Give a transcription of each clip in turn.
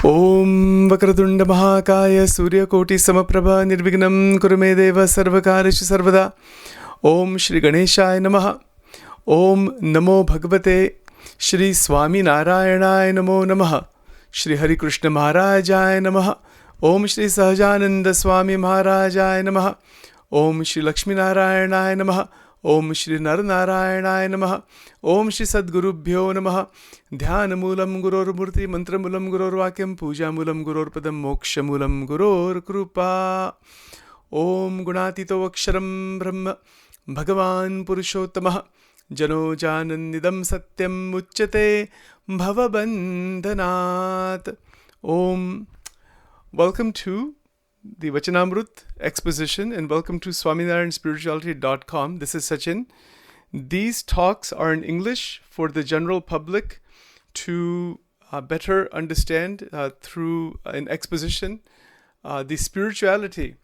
Om Vakratunda Mahakaya Surya Koti Samaprabha Nirvignam Kurume Deva Sarvakarishu Sarvada. Om Shri Ganeshaya Namaha. Om Namo Bhagavate Shri Swaminarayanaya Namo Namaha. Shri Hari Krishna Maharajaya Namaha. Om Shri Sahajananda Swami Maharajaya Namaha. Om Shri Lakshmi Narayanaya Namaha. Om Shri Naranaranaya Namaha. Om Shri Sadgurubhyo Namaha. Dhyanamoolam Guror Murti Mantramulam Guror Vakyam Pujamulam Guror Padam Mokshamulam Guror Krupa. Om Gunatito Aksharam Brahma Bhagavan Purushottamah Jano Janannidam Satyam Uchyate Bhavabandhanat. Om. Welcome to the Vachanamrut exposition and welcome to swaminarayanspirituality.com. This is Sachin. These talks are in English for the general public to better understand through an exposition the spirituality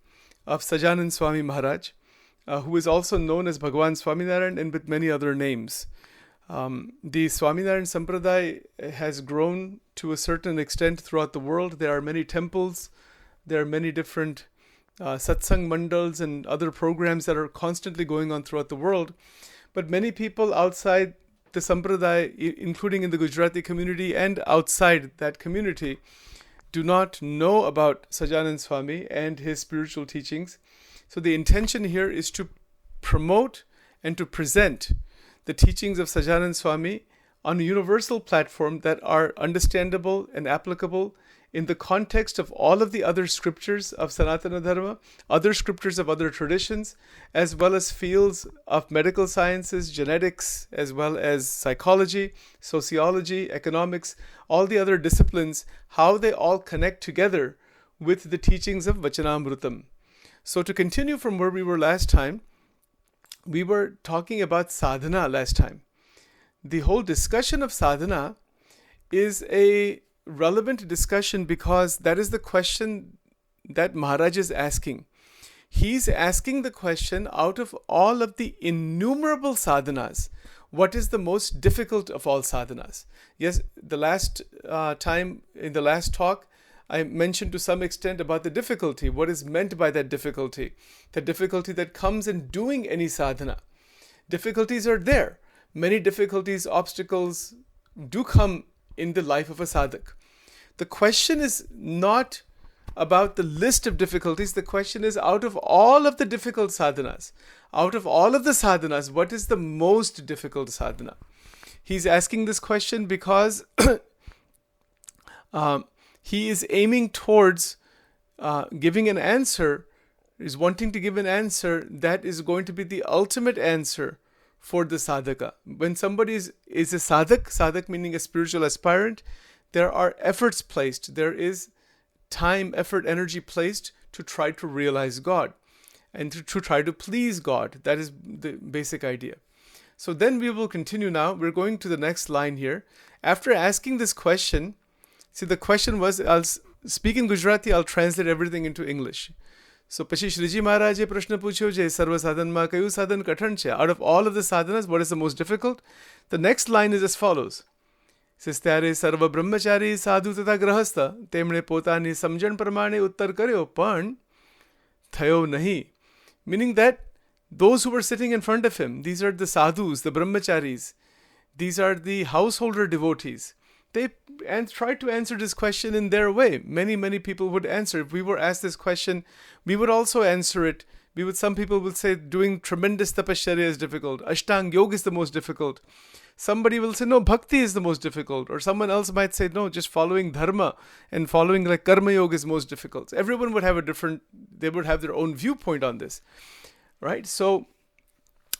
of Sahajanand Swami Maharaj, who is also known as Bhagavan Swaminarayan and with many other names. The Swaminarayan Sampradaya has grown to a certain extent throughout the world. There are many temples. There are many different satsang mandals and other programs that are constantly going on throughout the world. But many people outside the Sampradaya, including in the Gujarati community and outside that community, do not know about Sahajanand Swami and his spiritual teachings. So the intention here is to promote and to present the teachings of Sahajanand Swami on a universal platform that are understandable and applicable in the context of all of the other scriptures of Sanatana Dharma, other scriptures of other traditions, as well as fields of medical sciences, genetics, as well as psychology, sociology, economics, all the other disciplines, how they all connect together with the teachings of Vachanamrutam. So to continue from where we were last time, we were talking about sadhana last time. The whole discussion of sadhana is a relevant discussion because that is the question that Maharaj is asking. He's asking the question, out of all of the innumerable sadhanas, what is the most difficult of all sadhanas? Yes, the last time in the last talk, I mentioned to some extent about the difficulty. What is meant by that difficulty? The difficulty that comes in doing any sadhana. Difficulties are there. Many difficulties, obstacles do come in the life of a sadhak. The question is not about the list of difficulties. The question is, out of all of the difficult sadhanas, out of all of the sadhanas, what is the most difficult sadhana? He's asking this question because he is aiming towards giving an answer, is wanting to give an answer that is going to be the ultimate answer for the sadhaka. When somebody is a sadhak meaning a spiritual aspirant, there are efforts placed. There is time, effort, energy placed to try to realize God and to try to please God. That is the basic idea. So then we will continue now. We're going to the next line here. After asking this question, see, the question was, I'll speak in Gujarati, I'll translate everything into English. So, પછી શ્રીજી મહારાજે પ્રશ્ન પૂછ્યો છે, સર્વ સાધનમાં કયું સાધન કઠણ છે? Out of all of the sadhanas, what is the most difficult? The next line is as follows. It says, ત્યારે સર્વ બ્રહ્મચારી સાધુ તથા ગ્રહસ્થ તેમણે પોતાની સમજણ પ્રમાણે ઉત્તર કર્યો, પણ થયો નહીં. Meaning that those who were sitting in front of him, these are the sadhus, the brahmacharis, these are the householder devotees. They tried to answer this question in their way. Many people would answer. If we were asked this question, we would also answer it. Some people would say doing tremendous tapasya is difficult. Ashtang yoga is the most difficult. Somebody will say, no, bhakti is the most difficult. Or someone else might say, no, just following dharma and following like karma yoga is most difficult. Everyone would have they would have their own viewpoint on this. Right? So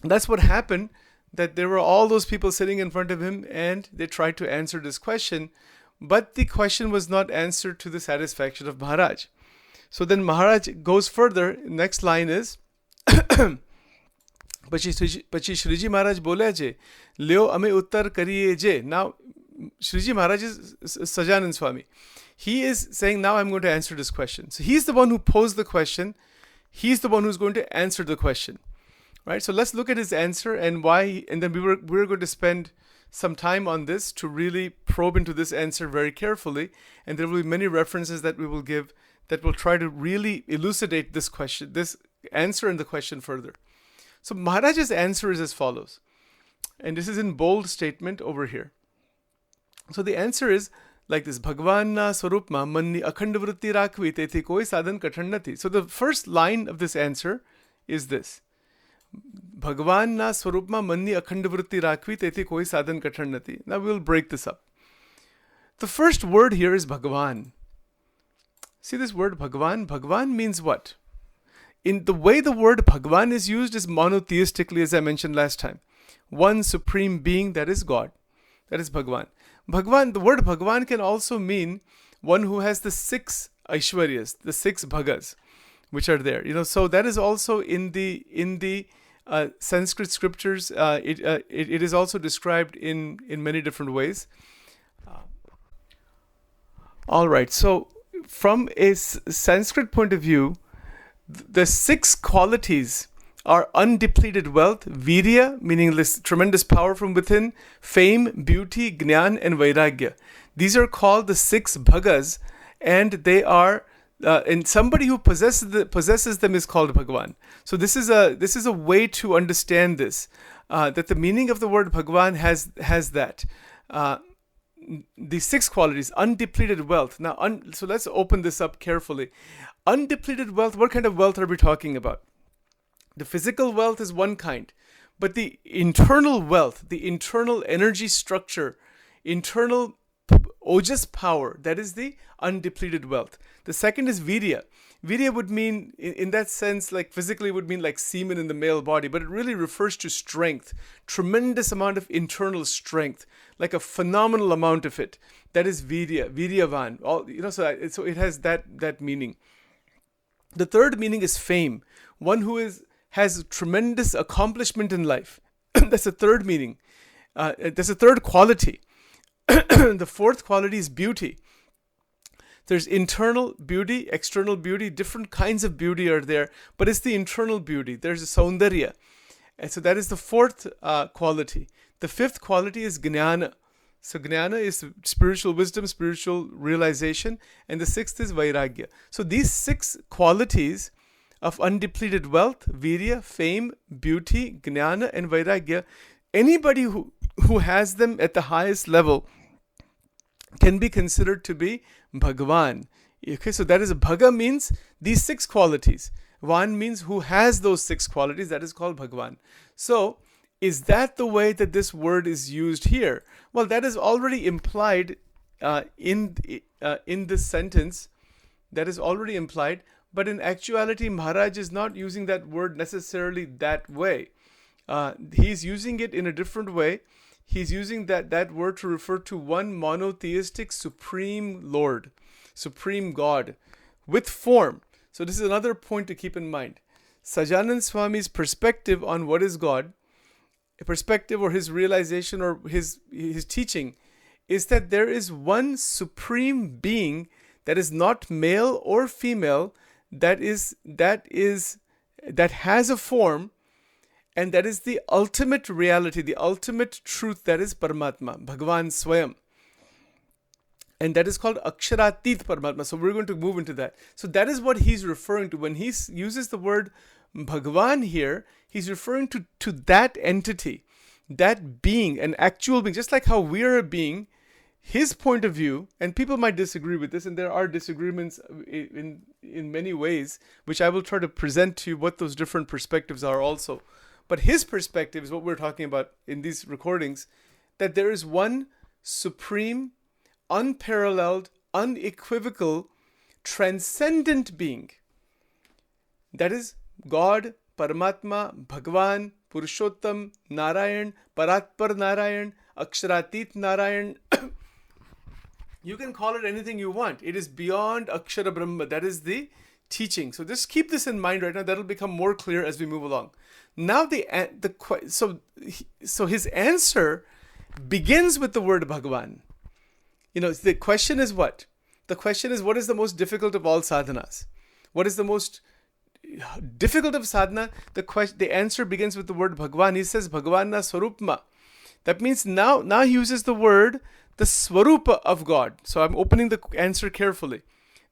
that's what happened. That there were all those people sitting in front of him and they tried to answer this question, but the question was not answered to the satisfaction of Maharaj. So then Maharaj goes further. Next line is, પછી શ્રીજી મહારાજ બોલ્યા છે, લ્યો અમે ઉત્તર કરીએ જે. Now, Shriji Maharaj is Sahajanand Swami. He is saying, now I'm going to answer this question. So he's the one who posed the question. He's the one who's going to answer the question. Right, so let's look at his answer and why, and then we were going to spend some time on this to really probe into this answer very carefully, and there will be many references that we will give that will try to really elucidate this question, this answer and the question further. So Maharaj's answer is as follows, and this is in bold statement over here. So the answer is like this: Bhagwan na swarupma manni akhand vritti rakhi tethi koi sadhan kathan nati. So the first line of this answer is this: Bhagwan na swarupma manni akhand vritti rakhi tethi koi sadhan kathan nati. Now we will break this up. The first word here is Bhagwan. See this word Bhagwan? Bhagwan means what? In the way the word Bhagwan is used is monotheistically, as I mentioned last time. One supreme being, that is God. That is Bhagwan. Bhagwan, the word Bhagwan can also mean one who has the 6 Aishwaryas, the 6 Bhagas, which are there. So that is also in the Sanskrit scriptures. It is also described in many different ways. All right. So from a Sanskrit point of view, the 6 qualities are undepleted wealth, virya, meaning this tremendous power from within, fame, beauty, jnana, and vairagya. These are called the 6 bhagas, and they are, and somebody who possesses them is called Bhagwan. So this is a way to understand this, that the meaning of the word Bhagwan has that. The 6 qualities, undepleted wealth. Now, so let's open this up carefully. Undepleted wealth, what kind of wealth are we talking about? The physical wealth is one kind, but the internal wealth, the internal energy structure, internal ojas power, that is the undepleted wealth. The second is virya. Virya would mean, in that sense, like physically would mean like semen in the male body, but it really refers to strength, tremendous amount of internal strength, like a phenomenal amount of it. That is virya, viryavan. So it has that meaning. The third meaning is fame, one who has tremendous accomplishment in life. That's the third meaning. That's the third quality. The fourth quality is beauty. There's internal beauty, external beauty, different kinds of beauty are there, but it's the internal beauty. There's a saundarya. And so that is the fourth quality. The fifth quality is jnana. So jnana is spiritual wisdom, spiritual realization, and the sixth is vairagya. So these 6 qualities of undepleted wealth, virya, fame, beauty, jnana, and vairagya, anybody who has them at the highest level can be considered to be Bhagwan. Okay, so that is Bhaga means these 6 qualities. Van means who has those 6 qualities, that is called Bhagwan. So, is that the way that this word is used here? Well, that is already implied in this sentence. That is already implied. But in actuality, Maharaj is not using that word necessarily that way. He's using it in a different way. He's using that word to refer to one monotheistic supreme Lord, supreme God, with form. So this is another point to keep in mind. Sajanand Swami's perspective on what is God, a perspective or his realization or his teaching, is that there is one supreme being that is not male or female, that has a form, and that is the ultimate reality, the ultimate truth, that is Paramatma, Bhagavan Swayam. And that is called Aksharatit Paramatma. So we're going to move into that. So that is what he's referring to. When he uses the word Bhagavan here, he's referring to that entity, that being, an actual being, just like how we are a being. His point of view, and people might disagree with this, and there are disagreements in many ways, which I will try to present to you what those different perspectives are also. But his perspective is what we're talking about in these recordings, that there is one supreme, unparalleled, unequivocal, transcendent being. That is God, Paramatma, Bhagavan, Purushottam, Narayan, Paratpar Narayan, Aksharatit Narayan. You can call it anything you want. It is beyond Akshara Brahma. That is the teaching. So just keep this in mind right now. That'll become more clear as we move along. Now so his answer begins with the word Bhagavan. The question is what? The question is, what is the most difficult of all sadhanas? What is the most difficult of sadhana? The answer begins with the word Bhagavan. He says, Bhagavan na swarupma. That means now he uses the word, the Swarupa of God. So I'm opening the answer carefully.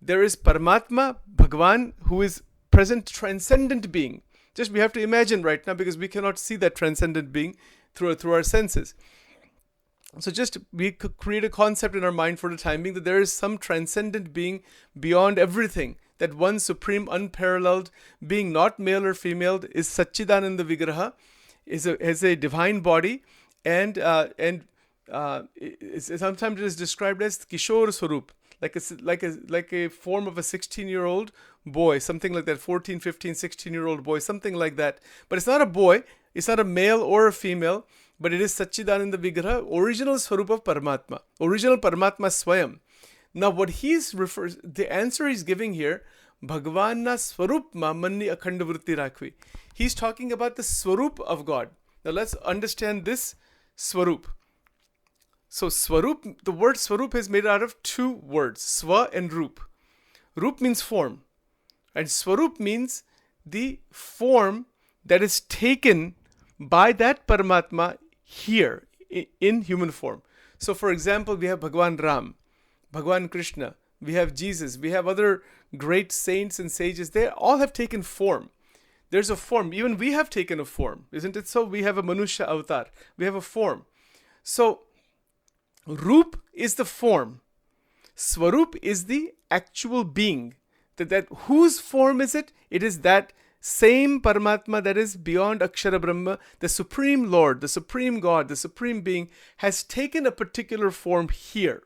There is Paramatma, Bhagwan, who is present transcendent being. Just we have to imagine right now, because we cannot see that transcendent being through our senses. So just we could create a concept in our mind for the time being that there is some transcendent being beyond everything. That one supreme, unparalleled being, not male or female, is Satchidananda Vigraha, is a divine body, and sometimes it is described as Kishore Swarup, like a form of a 16-year-old boy, something like that, 14, 15, 16-year-old boy, something like that. But it's not a boy, it's not a male or a female, but it is Satchidananda Vigraha, original Swarup of Paramatma, original Paramatma Swayam. Now what the answer he's giving here, Bhagavana Swarup ma manni akhanda vritti rakhi. He's talking about the Swarup of God. Now let's understand this Swarup. So Swarup, the word Swarup is made out of two words, Swa and Rup. Rup means form, and Swarup means the form that is taken by that Paramatma here in human form. So for example, we have Bhagwan Ram, Bhagwan Krishna, we have Jesus, we have other great saints and sages. They all have taken form. There's a form. Even we have taken a form, isn't it so? We have a Manusha avatar. We have a form. So Rup is the form. Swarup is the actual being. That whose form is it? It is that same Paramatma that is beyond Akshara Brahma, the Supreme Lord, the Supreme God, the Supreme Being, has taken a particular form here.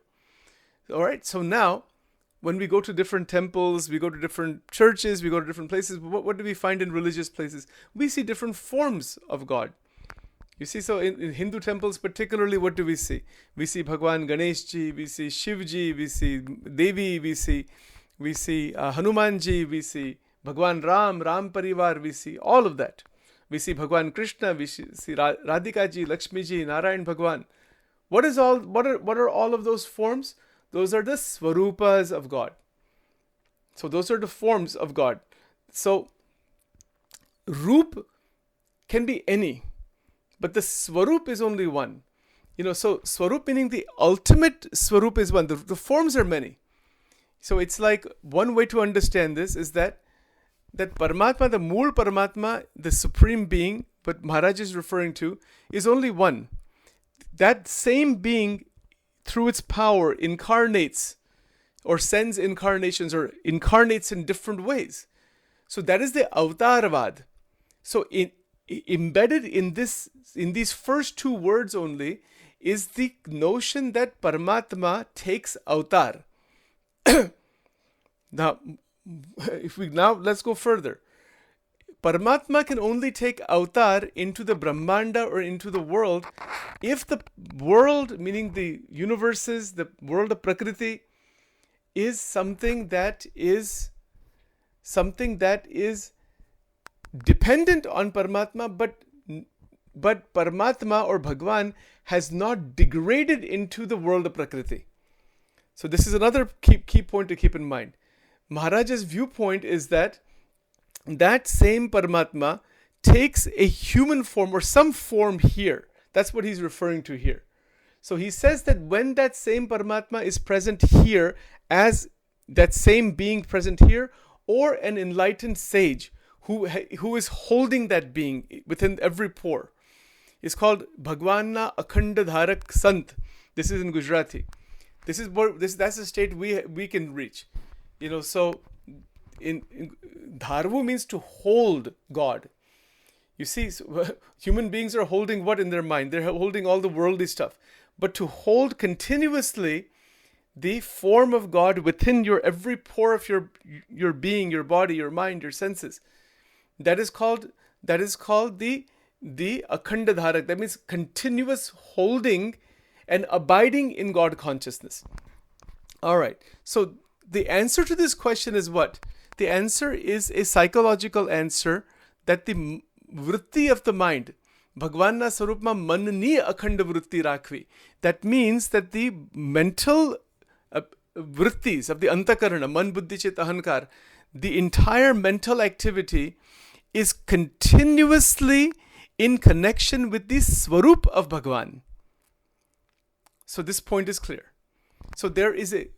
Alright, so now, when we go to different temples, we go to different churches, we go to different places, what do we find in religious places? We see different forms of God. You see, so in Hindu temples particularly, what do we see? We see Bhagwan Ganeshji, we see Shivji, we see Devi, we see Hanumanji, we see Bhagwan Ram Parivar, we see all of that. We see Bhagwan Krishna, we see Radhikaji, Lakshmiji, Narayan Bhagwan. What are all of those forms? Those are the Swarupas of God. So those are the forms of God. So Rup can be any, but the Swarup is only one. So Swarup meaning the ultimate Swarup is one. The forms are many. So it's like one way to understand this is that Paramatma, the Mool Paramatma, the Supreme Being, what Maharaj is referring to, is only one. That same being, through its power, incarnates or sends incarnations or incarnates in different ways. So that is the Avataravad. So embedded in these first two words only is the notion that Paramatma takes avatar. Now let's go further. Paramatma can only take avatar into the Brahmanda or into the world if the world, meaning the universes, the world of Prakriti, is something that is dependent on Paramatma, but Paramatma or Bhagwan has not degraded into the world of Prakriti. So this is another key point to keep in mind. Maharaj's viewpoint is that same Paramatma takes a human form or some form here. That's what he's referring to here. So he says that when that same Paramatma is present here as that same being present here, or an enlightened sage who is holding that being within every pore, is called Bhagwana Akhanda Dharak Sant. This is in Gujarati. That's the state we can reach. So in Dharvu means to hold God. You see, human beings are holding what in their mind? They're holding all the worldly stuff. But to hold continuously the form of God within your every pore of your being, your body, your mind, your senses, that is called the Akhanda Dharak. That means continuous holding and abiding in God consciousness. All right. So the answer to this question is what? The answer is a psychological answer that the vritti of the mind, Bhagavana Sarupma Manni Akhanda Vritti Rakhi. That means that the mental vrittis of the Antakarana, Man Buddhi Chit Ahankar, the entire mental activity is continuously in connection with the Swarup of Bhagavan. So this point is clear. So there is a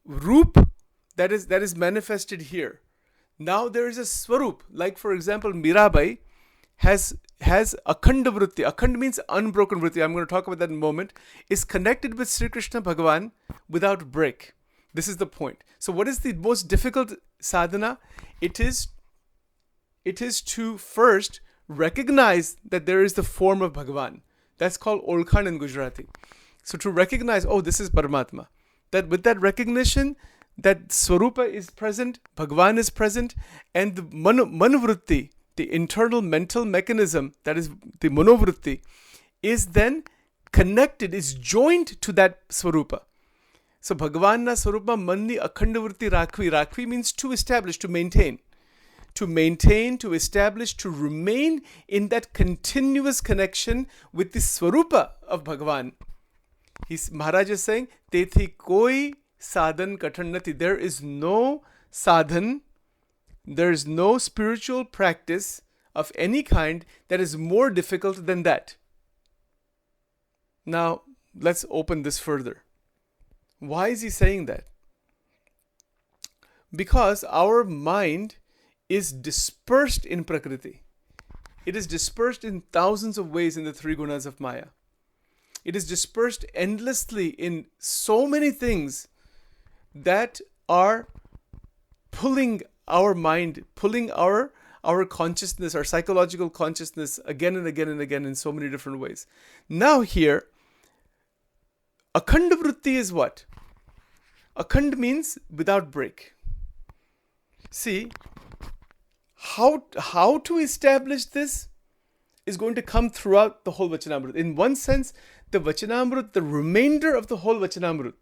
roop that is manifested here. Now there is a swarup. Like for example, Mirabai has akhanda vritti. Akhanda means unbroken vritti. I'm going to talk about that in a moment. Is connected with Sri Krishna Bhagavan without break. This is the point. So what is the most difficult sadhana? It is to first recognize that there is the form of Bhagavan. That's called Olkhan in Gujarati. So to recognize, oh, this is Paramatma. That with that recognition, that Swarupa is present, Bhagavan is present, and the Manuvritti, the internal mental mechanism, that is the Manovritti, is then connected, is joined to that Swarupa. So Bhagavan na Swarupa manni akhandavritti rakhi. Rakhi means to establish, to maintain. To maintain, to establish, to remain in that continuous connection with the Swarupa of Bhagavan. Maharaj is saying, Tethi koi sadhan kathan nati. There is no sadhan, there is no spiritual practice of any kind that is more difficult than that. Now, let's open this further. Why is he saying that? Because our mind is dispersed in Prakriti. It is dispersed in thousands of ways in the three gunas of Maya. It is dispersed endlessly in so many things that are pulling our mind, pulling our consciousness, our psychological consciousness again and again and again in so many different ways. Now here, akhanda vritti is what? Akhand means without break. See, how to establish this is going to come throughout the whole Vachanamrut. In one sense, the Vachanamrut, the remainder of the whole Vachanamrut,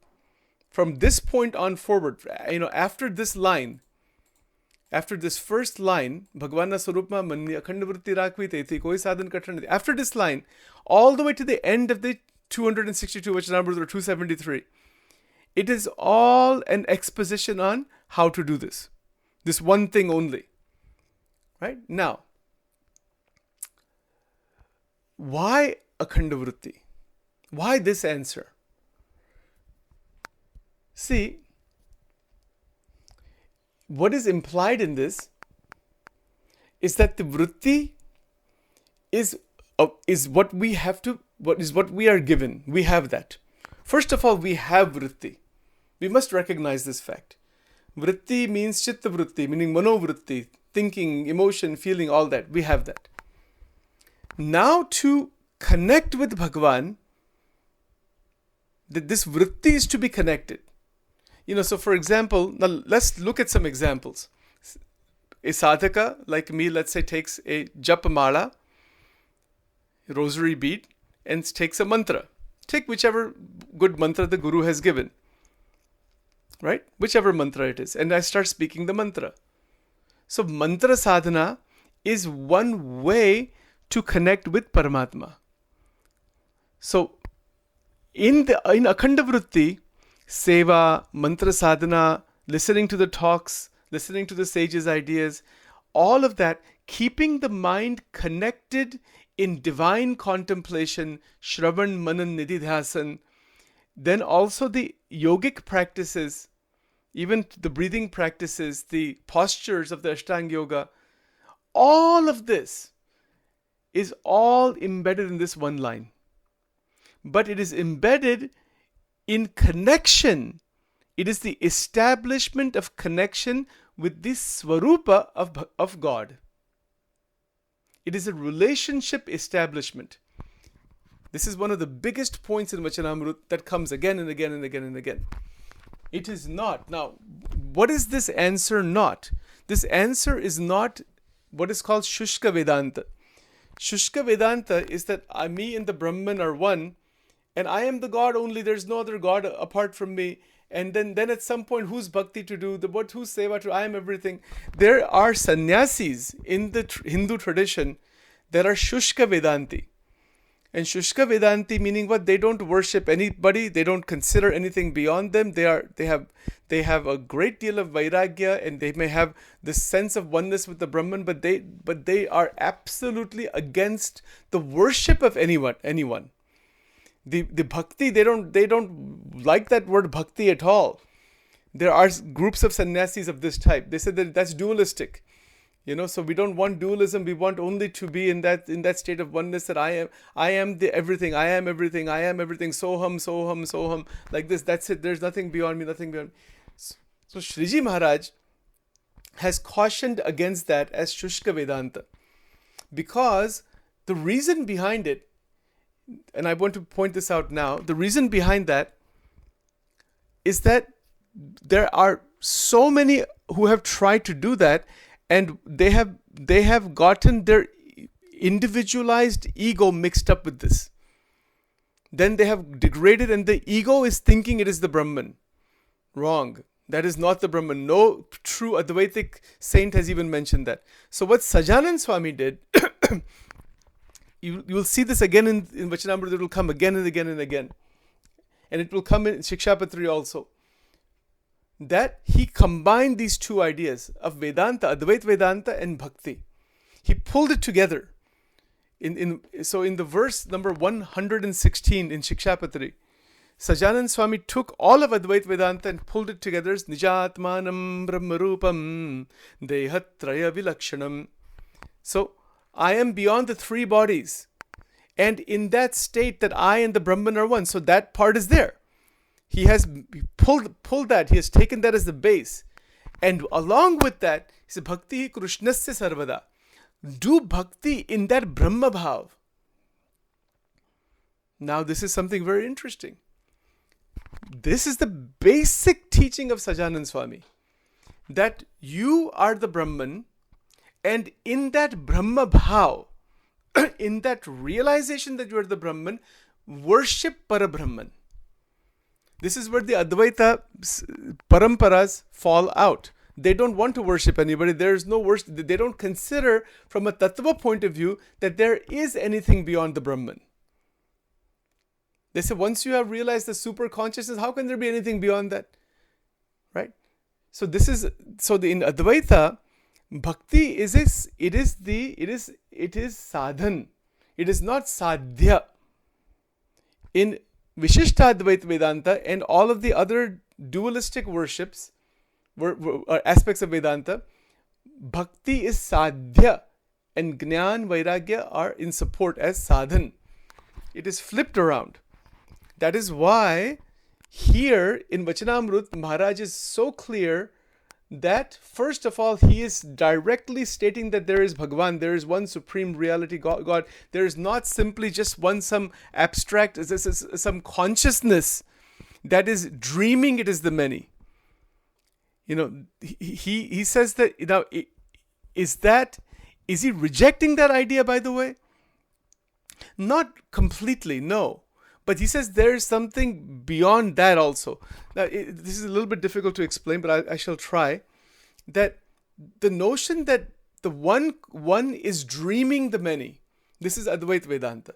from this point on forward, after this line, after this first line, Bhagavana Sarupma Manni Akhanda Vritti Rakhi Tethi Koi Sadhan Kathan. After this line, all the way to the end of the 262 Vachanamrut or 273, it is all an exposition on how to do this. This one thing only. Right? Now, why Akhanda Vritti? Why this answer? See, what is implied in this is that the vritti is what we have to, what we are given. We have that. First of all, we have vritti. We must recognize this fact. Vritti means chitta vritti, meaning manovritti, thinking, emotion, feeling, all that. We have that. Now to connect with Bhagavan, that this vritti is to be connected. So for example, now let's look at some examples. A sadhaka like me, let's say, takes a japa mala, rosary bead, and takes a mantra. Take whichever good mantra the Guru has given. Right? Whichever mantra it is. And I start speaking the mantra. So mantra sadhana is one way to connect with Paramatma. So in Akhanda Vritti, seva, mantra sadhana, listening to the talks, listening to the sages' ideas, all of that, keeping the mind connected in divine contemplation, Shravan, Manan, Nididhasan, then also the yogic practices, even the breathing practices, the postures of the Ashtanga Yoga, all of this is all embedded in this one line. But it is embedded in connection. It is the establishment of connection with the Swarupa of God. It is a relationship establishment. This is one of the biggest points in Vachanamrut that comes again and again and again and again. It is not. Now, what is this answer not? This answer is not what is called Shushka Vedanta. Shushka Vedanta is that me and the Brahman are one, and I am the God only, there's no other God apart from me. And then at some point, who's bhakti to do? Who's seva to? I am everything. There are sannyasis in the Hindu tradition that are Shushka Vedanti. And Shushka Vedanti meaning what? They don't worship anybody. They don't consider anything beyond them. They have a great deal of vairagya, and they may have this sense of oneness with the Brahman, but they are absolutely against the worship of anyone. The bhakti, they don't like that word bhakti at all. There are groups of sannyasis of this type. They say that that's dualistic. So we don't want dualism. We want only to be in that state of oneness, that I am the everything, I am everything, soham, like this. That's it. There's nothing beyond me, nothing beyond me. So Shriji Maharaj has cautioned against that as Shushka Vedanta, because the reason behind it, and I want to point this out now, the reason behind that is that there are so many who have tried to do that, and they have gotten their individualized ego mixed up with this. Then they have degraded, and the ego is thinking it is the Brahman. Wrong. That is not the Brahman. No true Advaitic saint has even mentioned that. So what Sajanand Swami did, you will see this again in Vachanamrut. It will come again and again and again. And it will come in Shikshapatri also. That he combined these two ideas of Vedanta, Advait Vedanta and Bhakti. He pulled it together. So in the verse number 116 in Shikshapatri, Sajanand Swami took all of Advait Vedanta and pulled it together as Nijatmanam Brahmarupam Dehatraya Vilakshanam. So I am beyond the three bodies. And in that state that I and the Brahman are one. So that part is there. He has pulled that. He has taken that as the base. And along with that, he said, Bhakti Krishnasya Sarvada. Do bhakti in that Brahma Bhav. Now this is something very interesting. This is the basic teaching of Sajanand Swami. That you are the Brahman, and in that Brahma Bhav, in that realization that you are the Brahman, worship Parabrahman. This is where the Advaita paramparas fall out. They don't want to worship anybody. There is no worship. They don't consider from a tattva point of view that there is anything beyond the Brahman. They say once you have realized the super consciousness, how can there be anything beyond that? Right? So in Advaita, bhakti is sadhan. It is not sadhya. In Vishishtadvaita Vedanta and all of the other dualistic worships, aspects of Vedanta, bhakti is sadhya and Jnana, Vairagya are in support as sadhan. It is flipped around. That is why here in Vachanamrut, Maharaj is so clear that first of all, he is directly stating that there is Bhagavan, there is one supreme reality, God. There is not simply just some abstract, some consciousness that is dreaming it is the many. He says that, is he rejecting that idea, by the way? Not completely, no. But he says there is something beyond that also. Now, this is a little bit difficult to explain, but I shall try. That the notion that the one is dreaming the many. This is Advait Vedanta.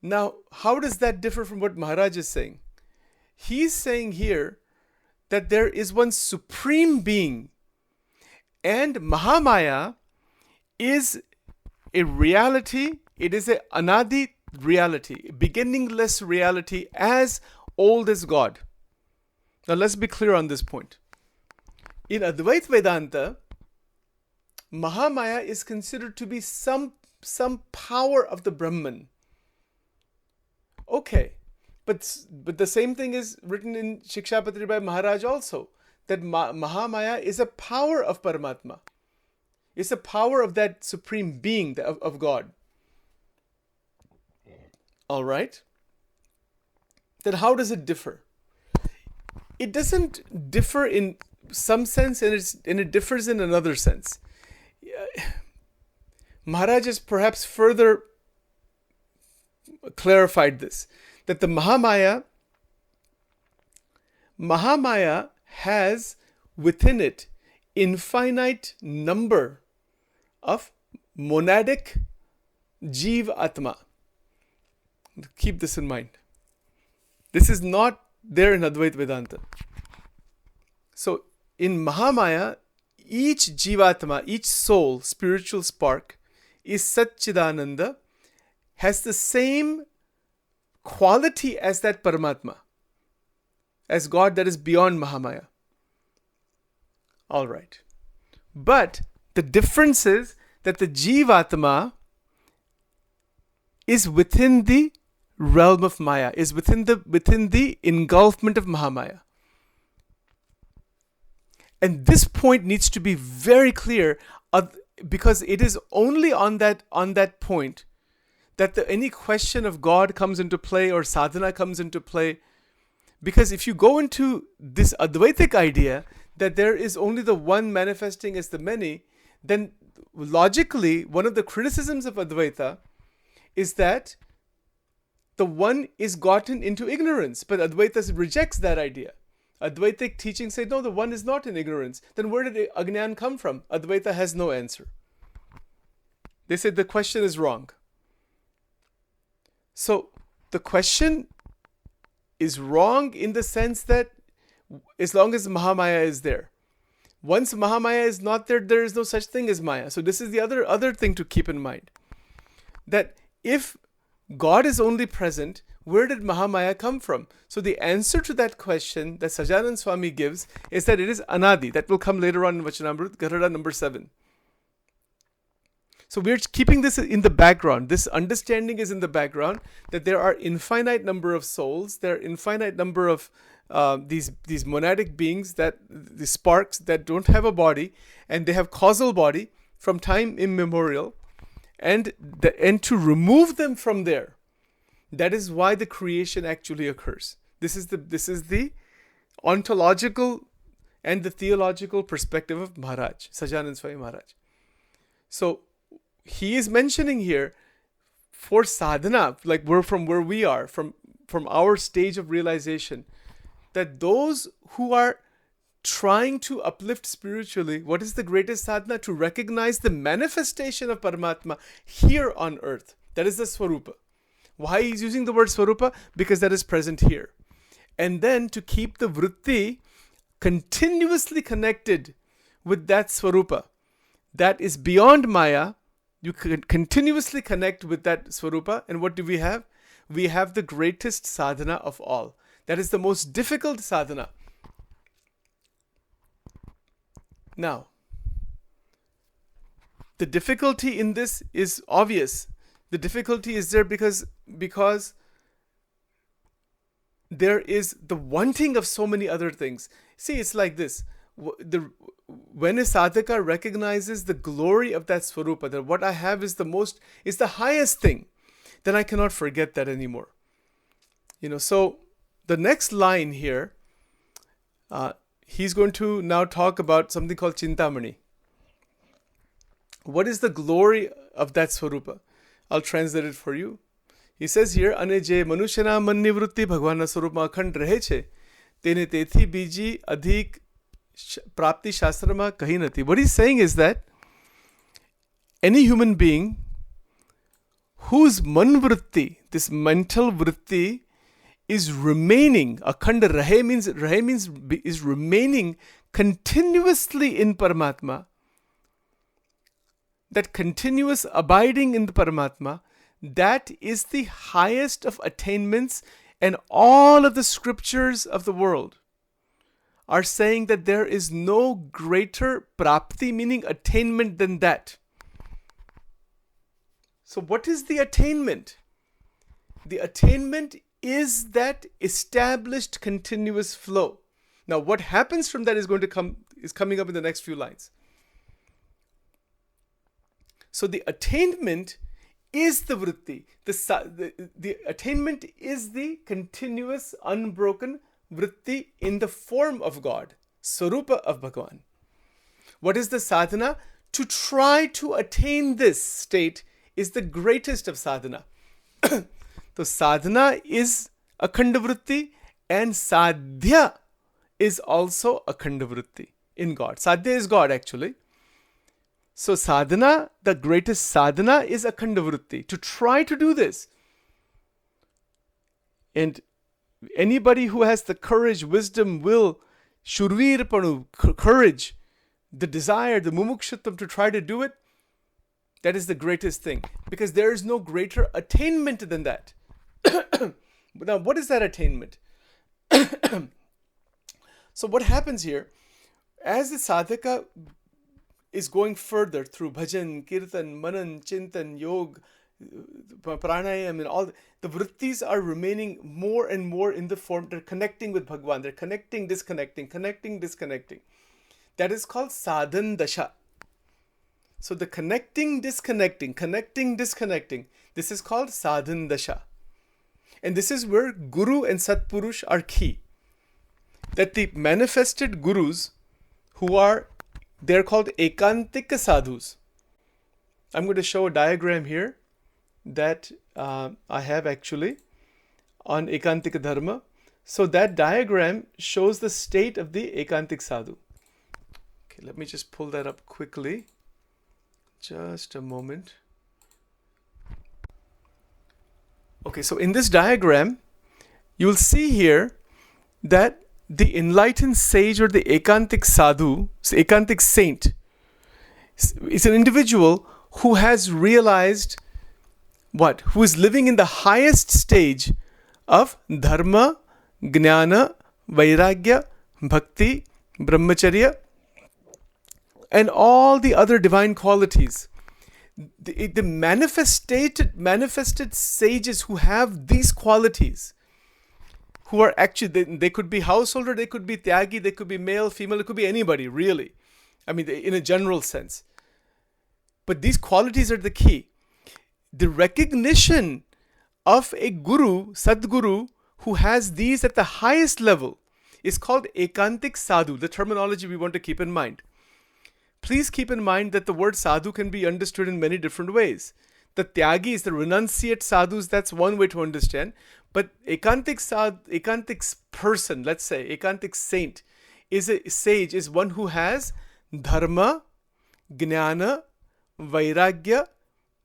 Now, how does that differ from what Maharaj is saying? He's saying here that there is one supreme being, and Mahamaya is a reality. It is an anadi reality, beginningless reality, as old as God. Now let's be clear on this point. In Advait Vedanta, Mahamaya is considered to be some power of the Brahman. Okay, but the same thing is written in Shikshapatri by Maharaj also, that Mahamaya is a power of Paramatma. It's a power of that supreme being of God. All right. Then how does it differ? It doesn't differ in some sense, and it differs in another sense. Maharaj has perhaps further clarified this, that the Mahamaya has within it infinite number of monadic Jeev Atma. Keep this in mind. This is not there in Advait Vedanta. So in Mahamaya, each Jivatma, each soul, spiritual spark, is Satchidananda, has the same quality as that Paramatma, as God that is beyond Mahamaya. All right. But the difference is that the Jivatma is within the realm of Maya, is within the engulfment of Mahamaya. And this point needs to be very clear, because it is only on that point that any question of God comes into play or sadhana comes into play. Because if you go into this Advaitic idea that there is only the one manifesting as the many, then logically one of the criticisms of Advaita is that the one is gotten into ignorance. But Advaita rejects that idea. Advaitic teachings say, no, the one is not in ignorance. Then where did Agnan come from? Advaita has no answer. They say the question is wrong. So the question is wrong in the sense that as long as Mahamaya is there. Once Mahamaya is not there, there is no such thing as Maya. So this is the other thing to keep in mind. That if God is only present, where did Mahamaya come from? So the answer to that question that Sajanand Swami gives is that it is Anadi. That will come later on in Vachanamrut, Garada number 7. So we're keeping this in the background. This understanding is in the background, that there are infinite number of souls, there are infinite number of these monadic beings, that the sparks that don't have a body, and they have causal body from time immemorial, and to remove them from there, that is why the creation actually occurs. This is the ontological and the theological perspective of Maharaj, Sajanand Swami Maharaj. So he is mentioning here for sadhana, like from where we are, from our stage of realization, that those who are trying to uplift spiritually, what is the greatest sadhana? To recognize the manifestation of Paramatma here on earth. That is the Swarupa. Why he's using the word Swarupa? Because that is present here. And then to keep the vritti continuously connected with that Swarupa that is beyond Maya. You can continuously connect with that Swarupa. And what do we have? We have the greatest sadhana of all. That is the most difficult sadhana. Now, the difficulty in this is obvious. The difficulty is there because there is the wanting of so many other things. See, it's like this. When a sadhaka recognizes the glory of that Swarupa, that what I have is the highest thing, then I cannot forget that anymore. So the next line here, he's going to now talk about something called Chintamani. What is the glory of that Swarupa? I'll translate it for you. He says here, Ane je manushana manivrutti bhagwana swarupa akhand rahe che, tene tethi biji adhik prapti shastrama kahi nati. What he's saying is that any human being whose manvrutti, this mental vritti, is remaining, akhand rahe means is remaining continuously in Paramatma, that continuous abiding in the Paramatma, that is the highest of attainments, and all of the scriptures of the world are saying that there is no greater prapti, meaning attainment, than that. So what is the attainment? The attainment is that established continuous flow. Now what happens from that is coming up in the next few lines. So the attainment is the vritti. The attainment is the continuous, unbroken vritti in the form of God, Swarupa of Bhagavan. What is the sadhana? To try to attain this state is the greatest of sadhana. So sadhana is akhanda vritti, and sadhya is also akhanda vritti in God. Sadhya is God actually. So sadhana, the greatest sadhana is akhanda vritti. To try to do this. And anybody who has the courage, wisdom, will, shurvirpanu, courage, the desire, the mumukshutvam to try to do it, that is the greatest thing. Because there is no greater attainment than that. Now, what is that attainment? So what happens here, as the sadhaka is going further through bhajan, kirtan, manan, chintan, yog, pranayam, and all, the vrittis are remaining more and more in the form, they're connecting with Bhagwan, they're connecting, disconnecting, connecting, disconnecting. That is called sadhan dasha. So the connecting, disconnecting, connecting, disconnecting, this is called sadhan dasha. And this is where Guru and Satpurush are key. That the manifested Gurus, they're called ekantika sadhus. I'm going to show a diagram here that I have actually on ekantika dharma. So that diagram shows the state of the ekantik sadhu. Okay, let me just pull that up quickly. Just a moment. Okay, so in this diagram, you'll see here that the enlightened sage or the ekantik sadhu, ekantik saint, is an individual who has realized what? Who is living in the highest stage of dharma, gnana, vairagya, bhakti, brahmacharya, and all the other divine qualities. The manifested sages who have these qualities, who are actually, they could be householder, they could be tyagi, they could be male, female, it could be anybody, really. I mean, in a general sense. But these qualities are the key. The recognition of a guru, sadguru, who has these at the highest level is called ekantik sadhu, the terminology we want to keep in mind. Please keep in mind that the word sadhu can be understood in many different ways. The tyagis, the renunciate sadhus, that's one way to understand. But ekantik person, let's say, ekantik saint, is a sage, is one who has dharma, gnana, vairagya,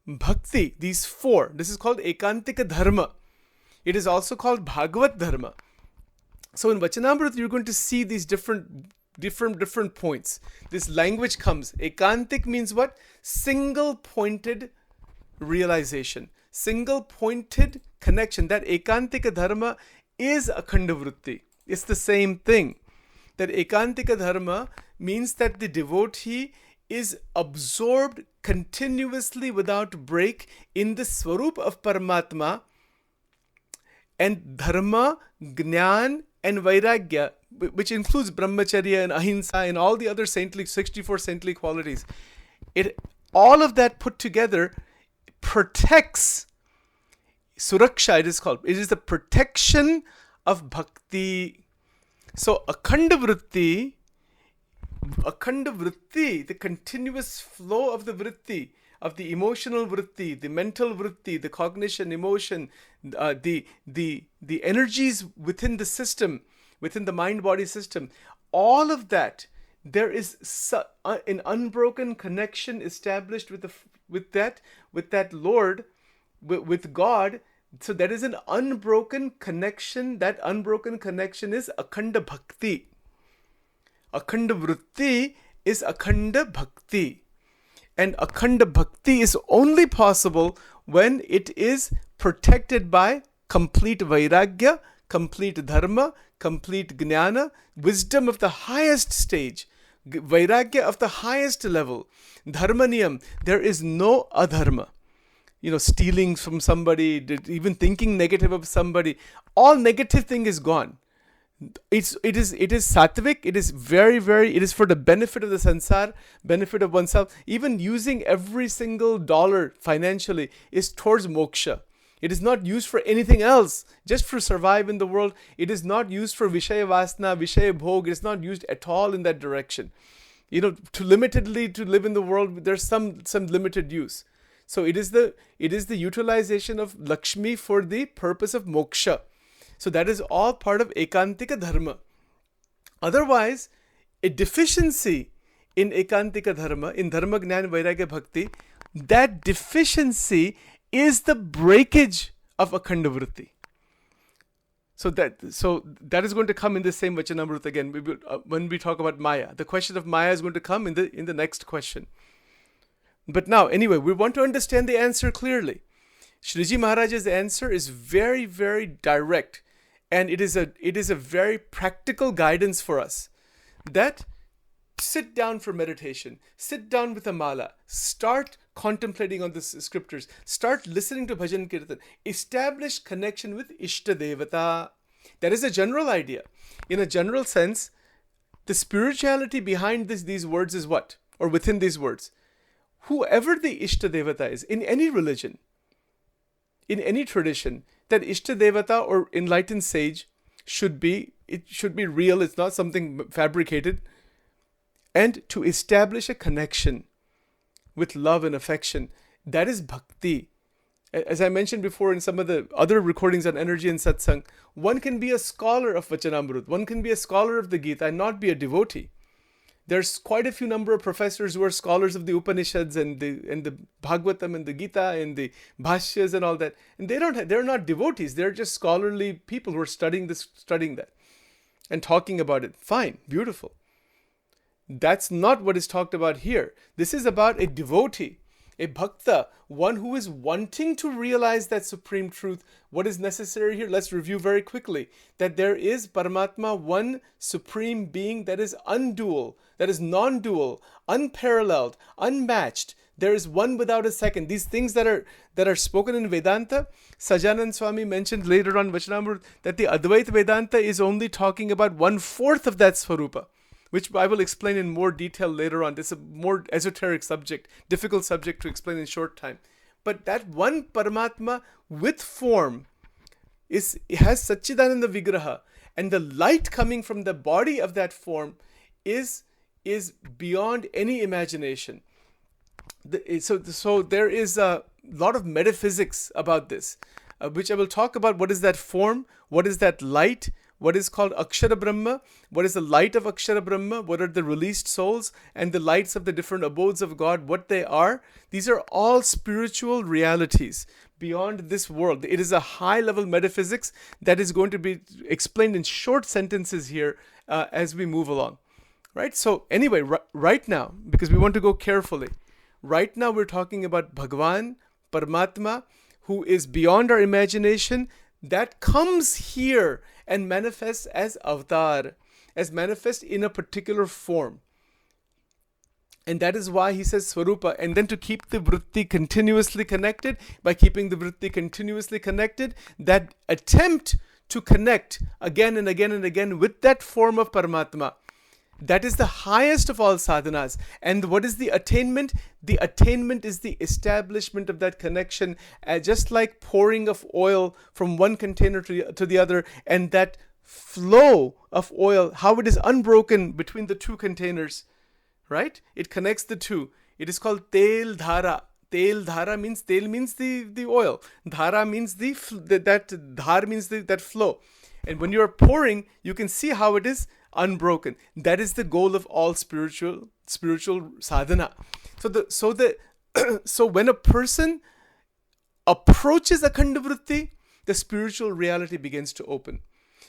bhakti, these four. This is called ekantika dharma. It is also called bhagavat dharma. So in Vachanamrut, you're going to see these different points. This language comes. Ekantik means what? Single pointed realization. Single pointed connection. That ekantika dharma is akhanda vritti. It's the same thing. That ekantika dharma means that the devotee is absorbed continuously without break in the swarup of Paramatma, and dharma, gnan, and vairagya, which includes brahmacharya and ahimsa and all the other 64 saintly qualities. All of that put together protects, suraksha it is called. It is the protection of bhakti. So akhanda vritti, the continuous flow of the vritti, of the emotional vritti, the mental vritti, the cognition, emotion, the energies within the system, within the mind-body system, all of that, there is an unbroken connection established with that Lord, with God. So there is an unbroken connection. That unbroken connection is akhanda bhakti. Akhanda vritti is akhanda bhakti. And akhanda bhakti is only possible when it is protected by complete vairagya, complete dharma, complete gnana, wisdom of the highest stage, vairagya of the highest level, dharma niyam. There is no adharma. Stealing from somebody, even thinking negative of somebody, all negative thing is gone. It is sattvic. It is it is for the benefit of the sansar, benefit of oneself. Even using every single dollar financially is towards moksha. It is not used for anything else, just for survive in the world. It is not used for vishaya vasna, vishaya bhog. It is not used at all in that direction. To limitedly to live in the world, there's some limited use. So it is the utilization of Lakshmi for the purpose of moksha. So that is all part of ekantika dharma. Otherwise, a deficiency in ekantika dharma, in dharma, gnana, vairagya, bhakti, that deficiency is the breakage of akhanda vritti. So that is going to come in the same Vachanamrut again. When we talk about Maya, the question of Maya is going to come in the next question. But now, anyway, we want to understand the answer clearly. Shriji Maharaj's answer is very, very direct, and it is a very practical guidance for us, that sit down for meditation, sit down with a mala, start contemplating on the scriptures, start listening to bhajan kirtan, establish connection with Ishta Devata. That is a general idea. In a general sense, the spirituality behind these words is what? Or within these words? Whoever the Ishta Devata is, in any religion, in any tradition, that Ishta Devata or enlightened sage should be real, it's not something fabricated. And to establish a connection with love and affection, that is bhakti. As I mentioned before in some of the other recordings on energy and satsang, one can be a scholar of Vachanamrut, one can be a scholar of the Gita and not be a devotee. There's quite a few number of professors who are scholars of the Upanishads and the Bhagavatam and the Gita and the Bhashyas and all that, and they're not devotees. They're just scholarly people who are studying that, and talking about it. Fine, beautiful. That's not what is talked about here. This is about a devotee, a bhakta, one who is wanting to realize that supreme truth. What is necessary here? Let's review very quickly. That there is Paramatma, one supreme being that is undual, that is non-dual, unparalleled, unmatched. There is one without a second. These things that are spoken in Vedanta, Sajanand Swami mentioned later on Vachanamrut that the Advaita Vedanta is only talking about 1/4 of that Swarupa, which I will explain in more detail later on. This is a more esoteric subject, difficult subject to explain in short time. But that one Paramatma with form has Satchidananda Vigraha, and the light coming from the body of that form is beyond any imagination. So there is a lot of metaphysics about this, which I will talk about. What is that form? What is that light? What is called Akshara Brahma? What is the light of Akshara Brahma? What are the released souls and the lights of the different abodes of God? What they are? These are all spiritual realities beyond this world. It is a high-level metaphysics that is going to be explained in short sentences here as we move along. Right? So anyway, right now, because we want to go carefully, right now we're talking about Bhagavan, Paramatma, who is beyond our imagination, that comes here and manifests as avatar, as manifest in a particular form. And that is why he says Swarupa. And then to keep the vritti continuously connected, by keeping the vritti continuously connected, that attempt to connect again and again and again with that form of Paramatma, that is the highest of all sadhanas. And what is the attainment? The attainment is the establishment of that connection, just like pouring of oil from one container to the other, and that flow of oil, how it is unbroken between the two containers, right? It connects the two. It is called tel dhara. Tel dhara means, tel means the oil. Dhara means that dhar means that flow. And when you are pouring, you can see how it is unbroken. That is the goal of all spiritual sadhana. So when a person approaches Akhanda Vritti, the spiritual reality begins to open.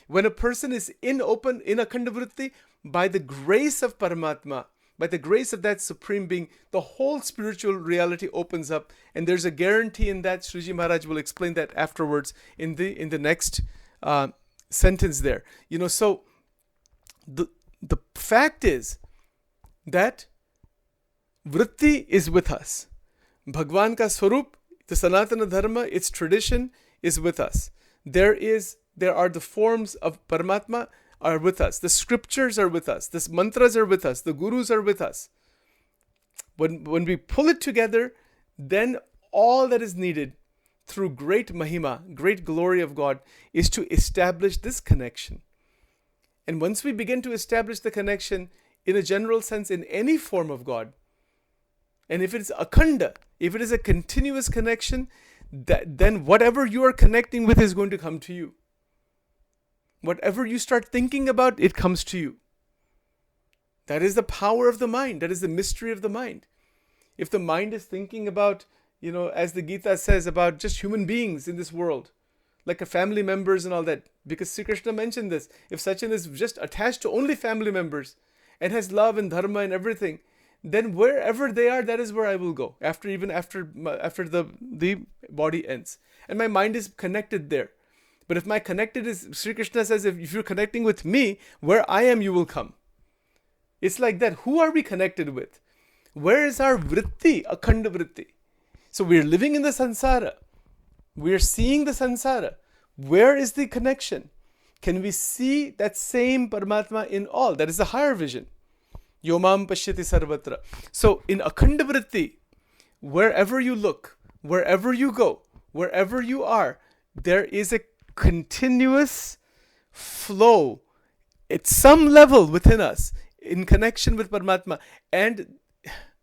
When a person is in Akhanda Vritti, by the grace of Paramatma, by the grace of that supreme being, the whole spiritual reality opens up, and there's a guarantee in that. Sriji Maharaj will explain that afterwards in the next sentence there. So the fact is that vritti is with us. Bhagwan ka swarup, the Sanatana Dharma, its tradition is with us. There are the forms of Paramatma are with us. The scriptures are with us. The mantras are with us. The gurus are with us. When we pull it together, then all that is needed through great mahima, great glory of God, is to establish this connection. And once we begin to establish the connection in a general sense in any form of God, and if it's akhanda, if it is a continuous connection, then whatever you are connecting with is going to come to you. Whatever you start thinking about, it comes to you. That is the power of the mind. That is the mystery of the mind. If the mind is thinking about, as the Gita says, about just human beings in this world, like a family members and all that, because Sri Krishna mentioned this. If Sachin is just attached to only family members and has love and dharma and everything, then wherever they are, that is where I will go. After the body ends, and my mind is connected there. But if my connected is, Sri Krishna says, if you're connecting with me, where I am, you will come. It's like that. Who are we connected with? Where is our vritti, akhanda vritti? So we're living in the samsara. We're seeing the samsara. Where is the connection? Can we see that same Paramatma in all? That is the higher vision. Yomam pashyati sarvatra. So in akhanda vritti, wherever you look, wherever you go, wherever you are, there is a continuous flow at some level within us in connection with Paramatma. And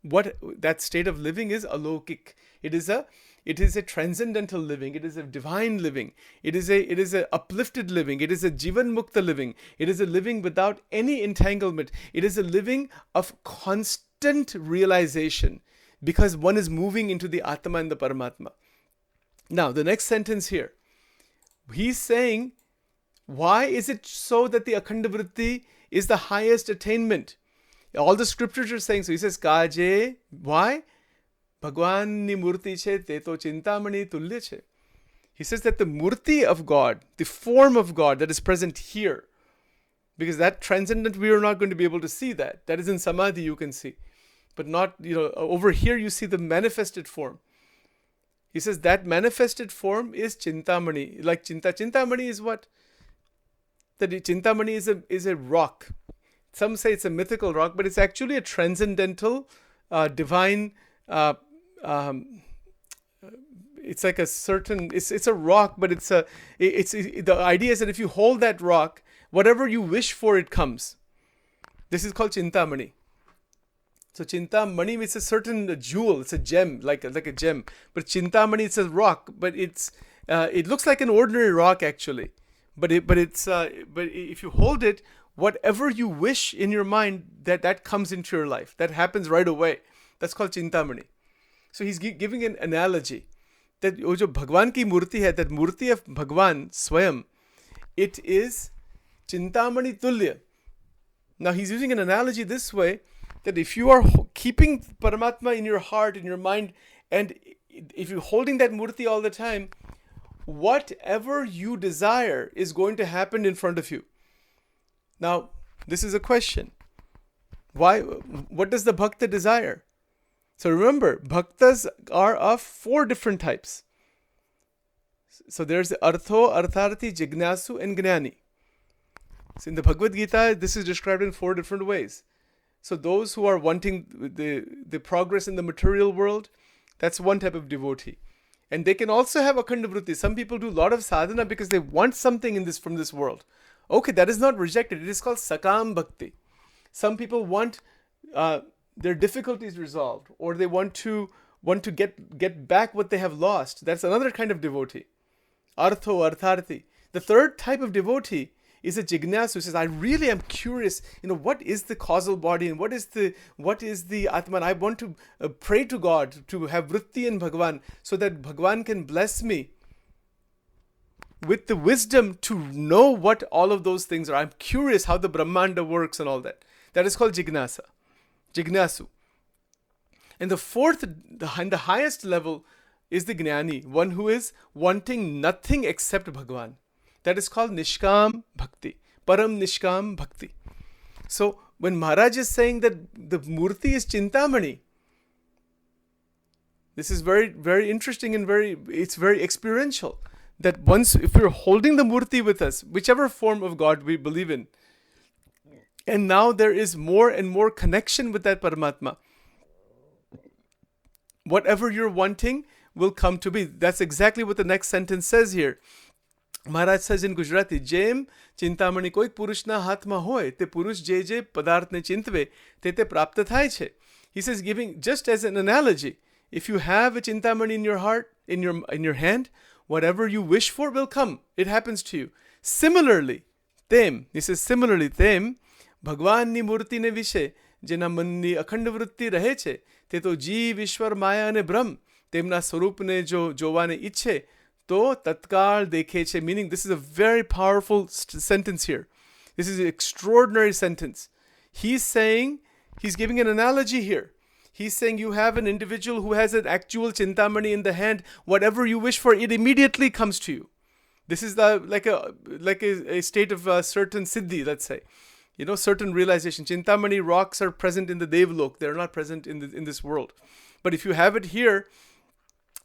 what that state of living is alokik. It is a transcendental living. It is a divine living. It is a uplifted living. It is a jivan mukta living. It is a living without any entanglement. It is a living of constant realization, because one is moving into the Atma and the Paramatma. Now, the next sentence here, he's saying, why is it so that the akhanda vritti is the highest attainment? All the scriptures are saying so. He says, Kaje, why? Bhagwan ni murti che te to chintamani tulya che. He says that the murti of God, the form of God that is present here, because that transcendent, we are not going to be able to see that. That is in samadhi you can see. But not, over here you see the manifested form. He says that manifested form is chintamani. Like chintamani is what? That chintamani is a rock. Some say it's a mythical rock, but it's actually a transcendental, divine. It's like a certain. It's a rock, but the idea is that if you hold that rock, whatever you wish for, it comes. This is called chintamani. So chintamani is a certain jewel. It's a gem, like a gem. But chintamani, it's a rock, but it looks like an ordinary rock actually. But if you hold it, whatever you wish in your mind, that comes into your life. That happens right away. That's called chintamani. So he's giving an analogy that wo jo Bhagwan ki murti hai, that murti of Bhagwan Swayam, it is chintamani tulya. Now he's using an analogy this way, that if you are keeping Paramatma in your heart, in your mind, and if you're holding that murti all the time, whatever you desire is going to happen in front of you. Now, this is a question. Why? What does the bhakta desire? So remember, bhaktas are of 4 different types. So there's artho, artharthi, jignasu, and gnani. So in the Bhagavad Gita, this is described in 4 different ways. So those who are wanting the progress in the material world, that's one type of devotee. And they can also have akhanda vritti. Some people do a lot of sadhana because they want something from this world. Okay, that is not rejected. It is called sakam bhakti. Some people want their difficulties resolved, or they want to get back what they have lost. That's another kind of devotee. Artho, artharthi. The third type of devotee is a jignasu, who says, I really am curious, what is the causal body and what is the Atman. I want to pray to God to have vritti in Bhagwan, so that Bhagwan can bless me with the wisdom to know what all of those things are. I'm curious how the Brahmanda works and all that. That is called jignasu. And the fourth, and the highest level, is the gnani, one who is wanting nothing except Bhagwan. That is called nishkam bhakti, param nishkam bhakti. So when Maharaj is saying that the murti is chintamani, this is very, very interesting and it's very experiential. That once, if we're holding the murti with us, whichever form of God we believe in, and now there is more and more connection with that Paramatma, whatever you're wanting will come to be. That's exactly what the next sentence says here. Maharaj says in Gujarati, Jem chintamani koik purush na hathma hoy, te purush je padarth ne chintve, te prapta thai che. He says, giving just as an analogy, if you have a chintamani in your heart, in your hand, whatever you wish for will come. It happens to you. Similarly, he says, Bhagwan ni murti ne vishe, jena manni akhand vritti rahe che, te to jeev ishwar maya ne brahm, temna swarup ne jo jovane ichhe, to tatkal dekhe che. Meaning, this is a very powerful sentence here. This is an extraordinary sentence. He's saying He's giving an analogy here. He's saying you have an individual who has an actual chintamani in the hand. Whatever you wish for, it immediately comes to you. This is like a state of certain siddhi, let's say. Certain realization. Chintamani rocks are present in the Devlok. They're not present in this world. But if you have it here,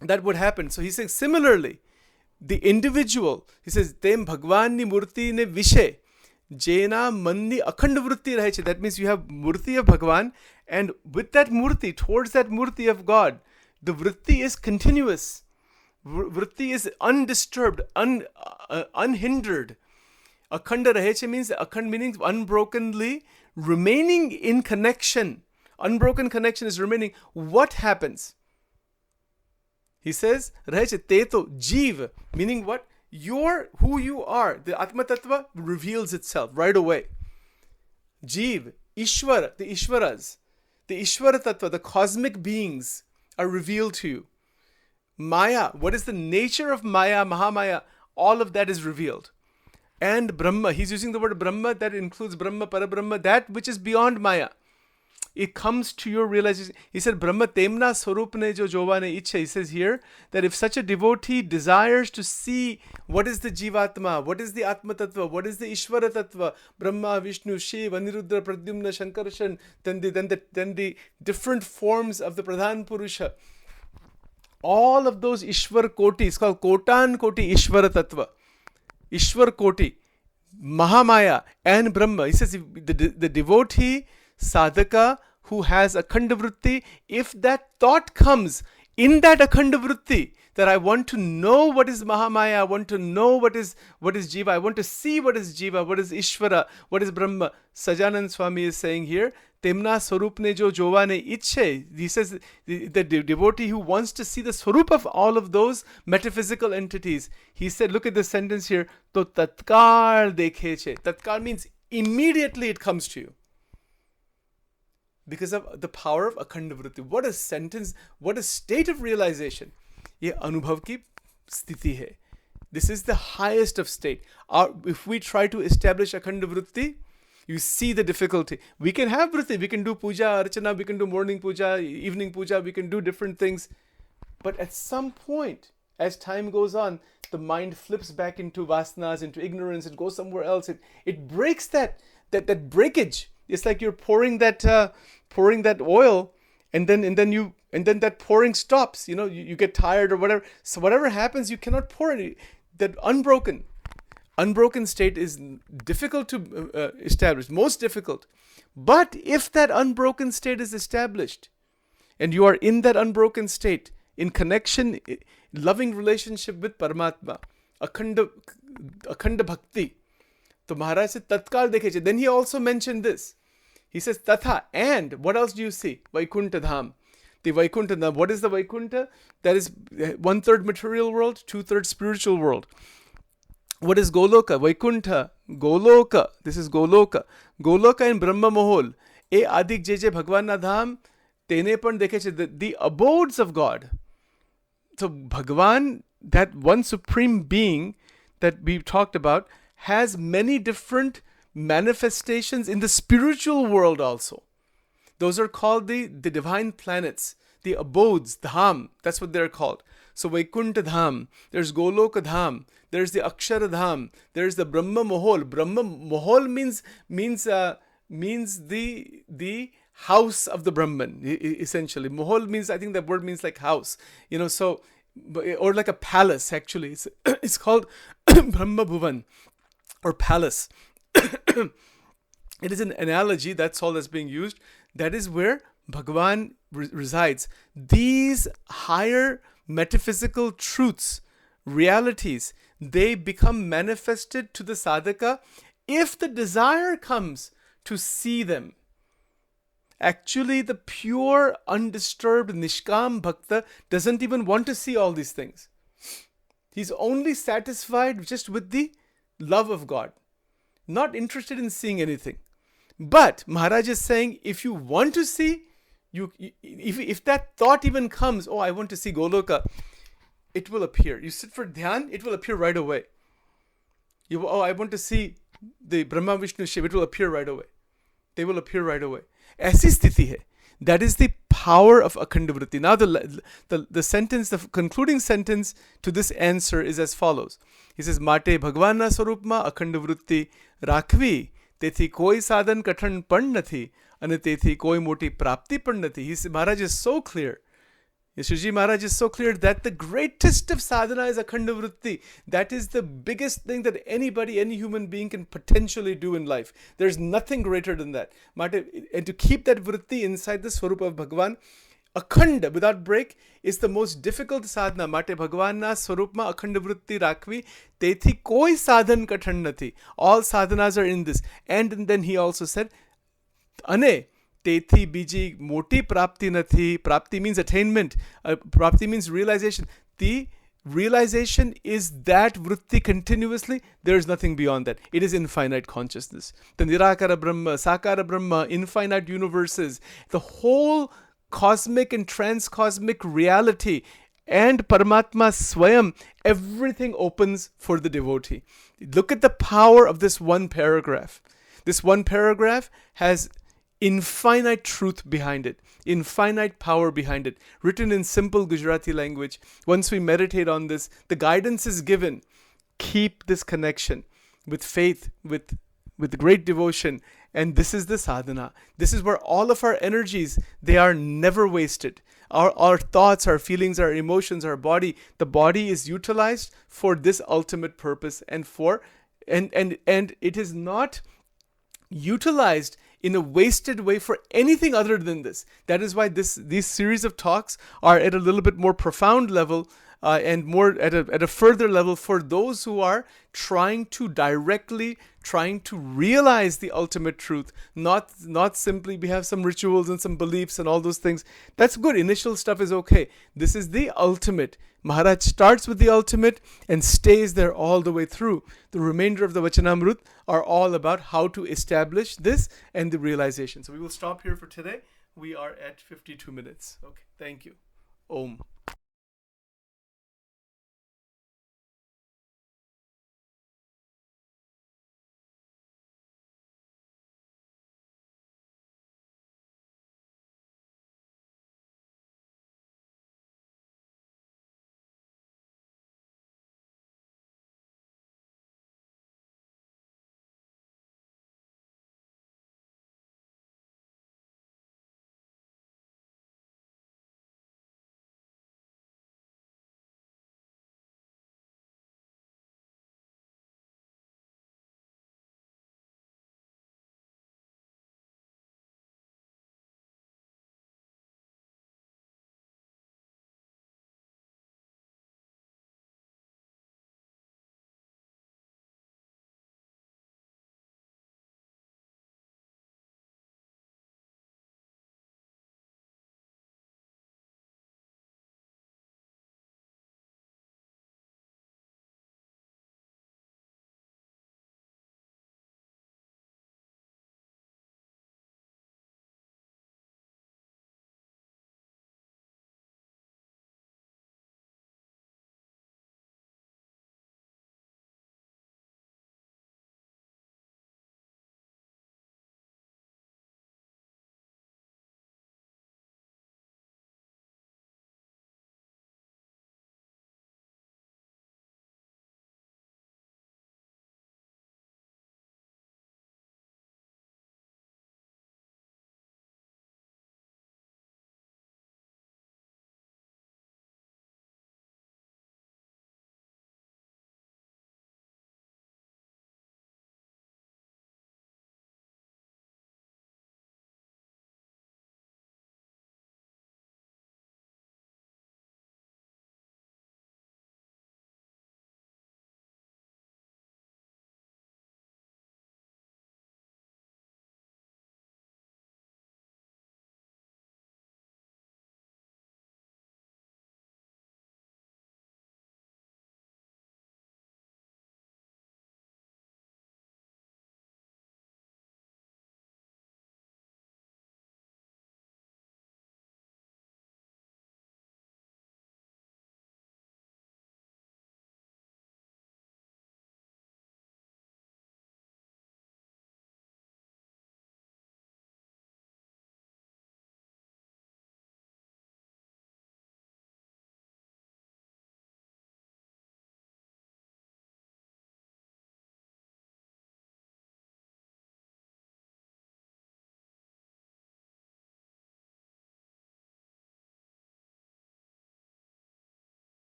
that would happen. So he's saying similarly, the individual, he says, Tem Bhagwan ni murti ne vishe, jena manni akhand vritti rahe che. That means you have murti of Bhagwan, and with that murti, towards that murti of God, the vritti is continuous. Vritti is undisturbed, unhindered. Akhanda rahe che means, akhand meaning unbrokenly remaining in connection. Unbroken connection is remaining. What happens? He says, Rahe teto jeev, meaning what? You're who you are. The Atma Tattva reveals itself right away. Jeev, Ishvara, the Ishvaras, the Ishvara Tattva, the cosmic beings are revealed to you. Maya, what is the nature of Maya, Mahamaya? All of that is revealed. And Brahma, he's using the word Brahma, that includes Brahma, Parabrahma, that which is beyond Maya. It comes to your realization. He said, Brahma temna swarupne jo jovane ichha. He says here that if such a devotee desires to see what is the Jivatma, what is the Atma Tattva, what is the Ishvara Tattva, Brahma, Vishnu, Shiva, Aniruddha, Pradyumna, Shankarshan, then the different forms of the Pradhan Purusha, all of those Ishwar Koti, it's called Kotan Koti Ishvara Tattva, Ishwar Koti, Mahamaya and Brahma. He says the devotee, sadhaka who has akhanda vritti, if that thought comes in that akhanda vritti, that I want to know what is Mahamaya, I want to know what is Jiva, I want to see what is Jiva, what is Ishvara, what is Brahma. Sajanand Swami is saying here, Temna Swarupne jo jovane ichhe. He says the devotee who wants to see the swarup of all of those metaphysical entities. He said, look at this sentence here, to tatkal dekhe che. Tatkal means immediately it comes to you. Because of the power of akhanda vritti. What a sentence, what a state of realization. Ye anubhav ki sthiti hai. This is the highest of state. If we try to establish akhanda vritti, you see the difficulty. We can have vritti, we can do puja, archana, we can do morning puja, evening puja, we can do different things. But at some point, as time goes on, the mind flips back into vasanas, into ignorance, it goes somewhere else. It breaks that breakage. It's like you're pouring that oil, and then that pouring stops. You get tired or whatever. So whatever happens, you cannot pour it. That unbroken state is difficult to establish, most difficult. But if that unbroken state is established, and you are in that unbroken state, in connection, loving relationship with Paramatma, akhanda bhakti. So Maharaj said, Tatkal dekhe. Then he also mentioned this. He says, Tatha, and what else do you see? Vaikuntha Dham. The Vaikuntha Dham. What is the Vaikuntha? That is 1/3 material world, 2/3 spiritual world. What is Goloka? Vaikuntha, Goloka. This is Goloka. Goloka in Brahma Mohol. E adik je Bhagwan na dham, tene pan dekhe che, the abodes of God. So Bhagwan, that one supreme being that we talked about, has many different manifestations in the spiritual world also. Those are called the divine planets, the abodes, dham. That's what they're called. So Vaikuntha Dham, there's Goloka Dham, there's the Akshara Dham, there's the Brahma Mohol. Brahma Mohol means the house of the Brahman, essentially. Mohol means, I think that word means like house, so, or like a palace actually. It's called Brahma Bhuvan, or palace. It is an analogy, that's all that's being used. That is where Bhagavan resides. These higher metaphysical truths, realities, they become manifested to the sadhaka if the desire comes to see them. Actually, the pure, undisturbed, nishkam bhakta doesn't even want to see all these things. He's only satisfied just with the love of God, not interested in seeing anything. But Maharaj is saying, if you want to see, if that thought even comes, I want to see Goloka, it will appear. You sit for dhyan, it will appear right away. I want to see the Brahma Vishnu Shiva, it will appear right away. they will appear right away. ऐसी स्थिति है. That is the power of akhanda vritti. Now the sentence, the concluding sentence to this answer is as follows. He says, Mate Bhagwanna Swarupma akhanda vritti rakvi, તેથી કોઈ સાધન કઠણ પણ નથી અને તેથી કોઈ મોટી પ્રાપ્તિ પણ નથી. Maharaj is so clear. Yeshiji Maharaj is so clear that the greatest of sadhana is akhanda vritti. That is the biggest thing that anybody, any human being can potentially do in life. There's nothing greater than that. And to keep that vritti inside the Swarupa of Bhagavan, akhanda, without break, is the most difficult sadhana. Mate Bhagavanna Swarupma akhanda vritti rakvi, tethi koi sadhan kathan nathi. All sadhanas are in this. And then he also said, ane, તેથી બીજી મોટી પ્રાપ્તિ નથી. પ્રાપ્તિ means attainment. Prapti means realization. The realization is that vritti continuously. There is nothing beyond that. It is infinite consciousness. The Nirakara Brahma, Sakara Brahma, infinite universes, the whole cosmic and transcosmic reality, and Paramatma Swayam, everything opens for the devotee. Look at the power of this one paragraph. This one paragraph has infinite truth behind it, infinite power behind it, written in simple Gujarati language. Once we meditate on this, the guidance is given. Keep this connection with faith, with great devotion, and this is the sadhana. This is where all of our energies, they are never wasted. Our thoughts, our feelings, our emotions, our body, the body is utilized for this ultimate purpose, and it is not utilized in a wasted way for anything other than this. That is why these series of talks are at a little bit more profound level, and more at a further level for those who are trying to realize the ultimate truth, not simply we have some rituals and some beliefs and all those things. That's good. Initial stuff is okay. This is the ultimate. Maharaj starts with the ultimate and stays there all the way through. The remainder of the Vachanamrut are all about how to establish this and the realization. So we will stop here for today. We are at 52 minutes. Okay, thank you. Om.